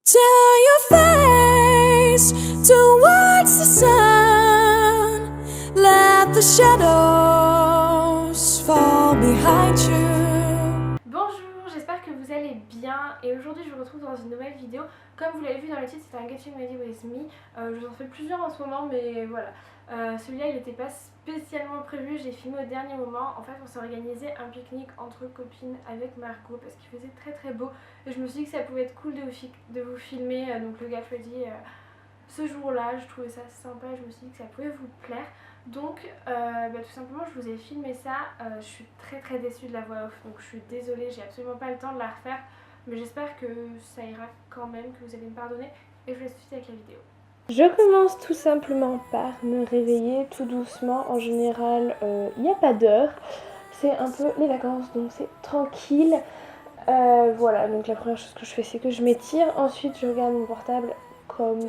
Turn your face towards the sun. Let the shadows fall behind you. Bonjour, j'espère que vous allez bien et aujourd'hui je vous retrouve dans une nouvelle vidéo. Comme vous l'avez vu dans le titre, c'est un Getting Ready With Me. Je vous en fais plusieurs en ce moment, mais voilà. Celui-là il n'était pas spécialement prévu, j'ai filmé au dernier moment. En fait on s'est organisé un pique-nique entre copines avec Margot parce qu'il faisait très très beau. Et je me suis dit que ça pouvait être cool de vous filmer donc le Get Ready ce jour-là. Je trouvais ça sympa et je me suis dit que ça pouvait vous plaire. Donc tout simplement je vous ai filmé ça, je suis très déçue de la voix off, donc je suis désolée, j'ai absolument pas le temps de la refaire, mais j'espère que ça ira quand même, que vous allez me pardonner, et je vous laisse tout de suite avec la vidéo. Je commence tout simplement par me réveiller tout doucement. En général, il n'y a pas d'heure. C'est un peu les vacances, donc c'est tranquille. Voilà, donc la première chose que je fais, c'est que je m'étire. Ensuite, je regarde mon portable comme,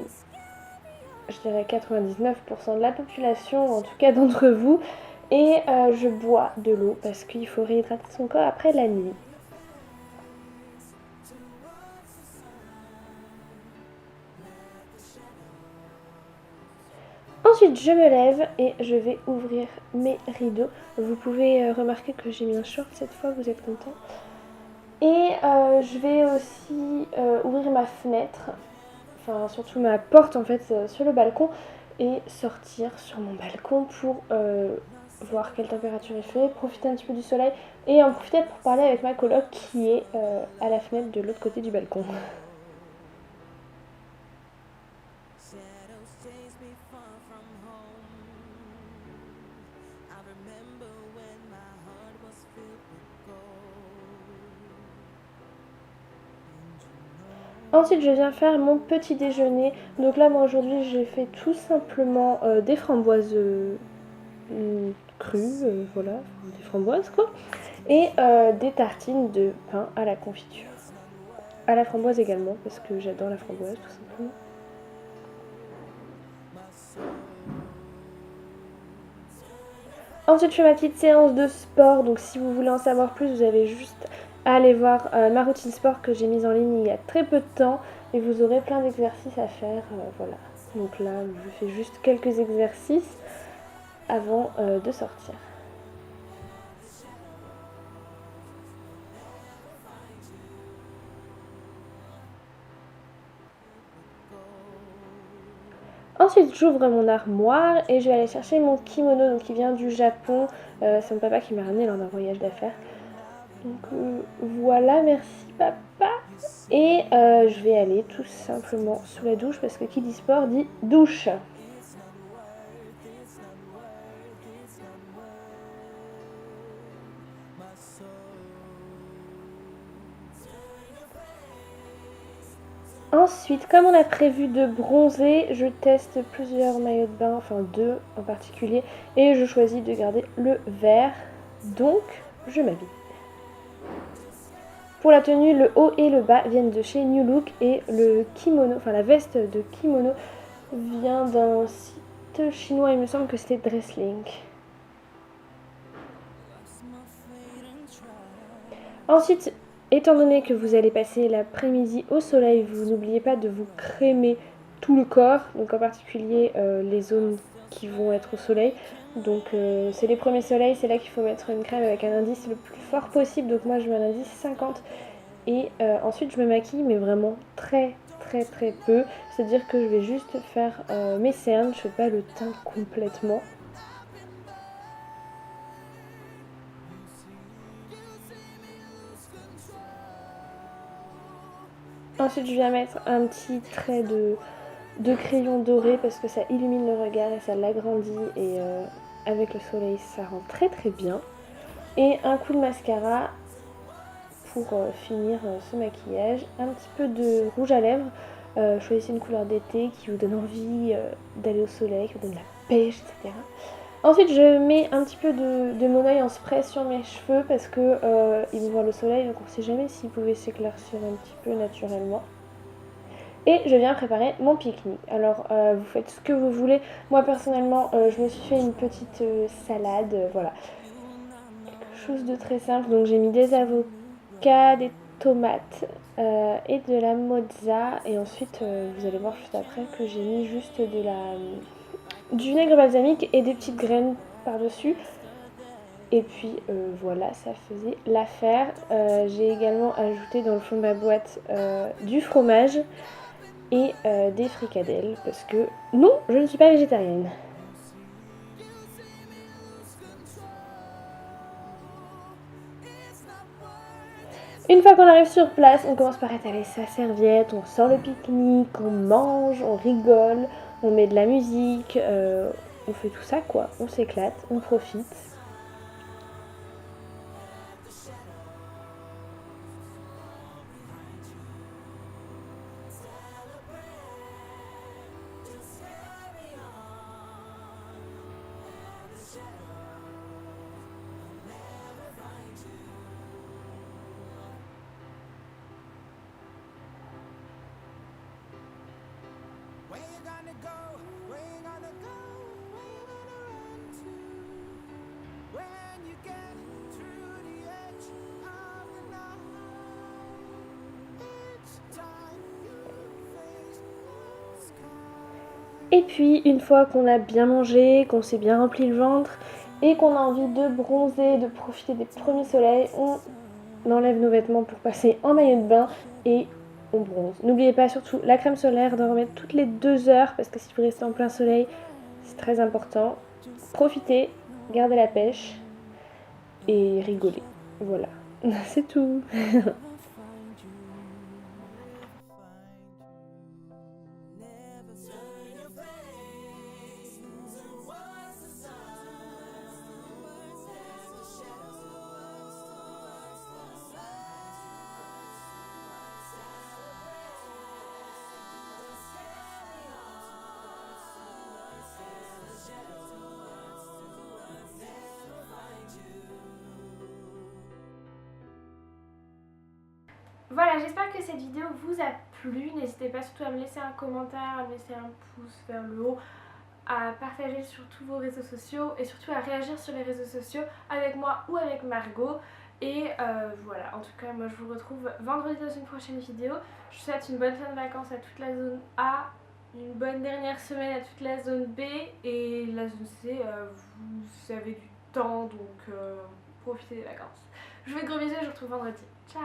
je dirais, 99% de la population, en tout cas d'entre vous. Et je bois de l'eau parce qu'il faut réhydrater son corps après la nuit. Ensuite, je me lève et je vais ouvrir mes rideaux. Vous pouvez remarquer que j'ai mis un short cette fois, vous êtes contents. Et je vais aussi ouvrir ma fenêtre, enfin surtout ma porte en fait sur le balcon et sortir sur mon balcon pour voir quelle température il fait, profiter un petit peu du soleil et en profiter pour parler avec ma coloc qui est à la fenêtre de l'autre côté du balcon. Ensuite, je viens faire mon petit déjeuner. Donc là, moi aujourd'hui, j'ai fait tout simplement des framboises crues, voilà, des framboises quoi, et des tartines de pain à la confiture. À la framboise également, parce que j'adore la framboise tout simplement. Ensuite, je fais ma petite séance de sport. Donc si vous voulez en savoir plus, vous avez juste à aller voir ma routine sport que j'ai mise en ligne il y a très peu de temps. Et vous aurez plein d'exercices à faire. Voilà. Donc là, je fais juste quelques exercices avant de sortir. Ensuite, j'ouvre mon armoire et je vais aller chercher mon kimono donc, qui vient du Japon. C'est mon papa qui m'a ramené lors d'un voyage d'affaires. Donc voilà, merci papa. Et je vais aller tout simplement sous la douche parce que qui dit sport dit douche. Ensuite, comme on a prévu de bronzer, je teste plusieurs maillots de bain, enfin deux en particulier, et je choisis de garder le vert, donc je m'habille. Pour la tenue, le haut et le bas viennent de chez New Look et le kimono, enfin la veste de kimono vient d'un site chinois, il me semble que c'était Dresslink. Ensuite, étant donné que vous allez passer l'après-midi au soleil, vous n'oubliez pas de vous crémer tout le corps, donc en particulier les zones qui vont être au soleil. Donc c'est les premiers soleils, c'est là qu'il faut mettre une crème avec un indice le plus fort possible. Donc moi je mets un indice 50 et ensuite je me maquille mais vraiment très peu. C'est-à-dire que je vais juste faire mes cernes, je fais pas le teint complètement. Ensuite, je viens mettre un petit trait de crayon doré parce que ça illumine le regard et ça l'agrandit et avec le soleil, ça rend très bien. Et un coup de mascara pour finir ce maquillage. Un petit peu de rouge à lèvres. Choisissez une couleur d'été qui vous donne envie d'aller au soleil, qui vous donne la pêche, etc. Ensuite, je mets un petit peu de mon œil en spray sur mes cheveux parce que ils vont voir le soleil, donc on ne sait jamais s'ils pouvaient s'éclaircir un petit peu naturellement. Et je viens préparer mon pique-nique. Alors, vous faites ce que vous voulez. Moi, personnellement, je me suis fait une petite salade, voilà. Quelque chose de très simple. Donc, j'ai mis des avocats, des tomate et de la mozza. Et ensuite, vous allez voir juste après que j'ai mis juste du vinaigre balsamique et des petites graines par-dessus. Et puis voilà, ça faisait l'affaire. J'ai également ajouté dans le fond de ma boîte du fromage et des fricadelles parce que non, je ne suis pas végétarienne. Une fois qu'on arrive sur place, on commence par étaler sa serviette, on sort le pique-nique, on mange, on rigole, on met de la musique, on fait tout ça quoi, on s'éclate, on profite. Where you gonna go? Where you gonna go? Where you gonna run to? When you get through the edge of the night, each time you face the sky. Et puis une fois qu'on a bien mangé, qu'on s'est bien rempli le ventre et qu'on a envie de bronzer, de profiter des premiers soleils, on enlève nos vêtements pour passer en maillot de bain et on bronze. N'oubliez pas surtout la crème solaire, d'en remettre toutes les 2 heures parce que si vous restez en plein soleil, c'est très important. Profitez, gardez la pêche et rigolez. Voilà, c'est tout. Voilà, j'espère que cette vidéo vous a plu. N'hésitez pas surtout à me laisser un commentaire, à me laisser un pouce vers le haut, à partager sur tous vos réseaux sociaux et surtout à réagir sur les réseaux sociaux avec moi ou avec Margot. Et voilà, en tout cas moi je vous retrouve vendredi dans une prochaine vidéo. Je vous souhaite une bonne fin de vacances à toute la zone A, une bonne dernière semaine à toute la zone B et la zone C, vous avez du temps donc profitez des vacances. Je vous fais de gros bisous et je vous retrouve vendredi. Ciao.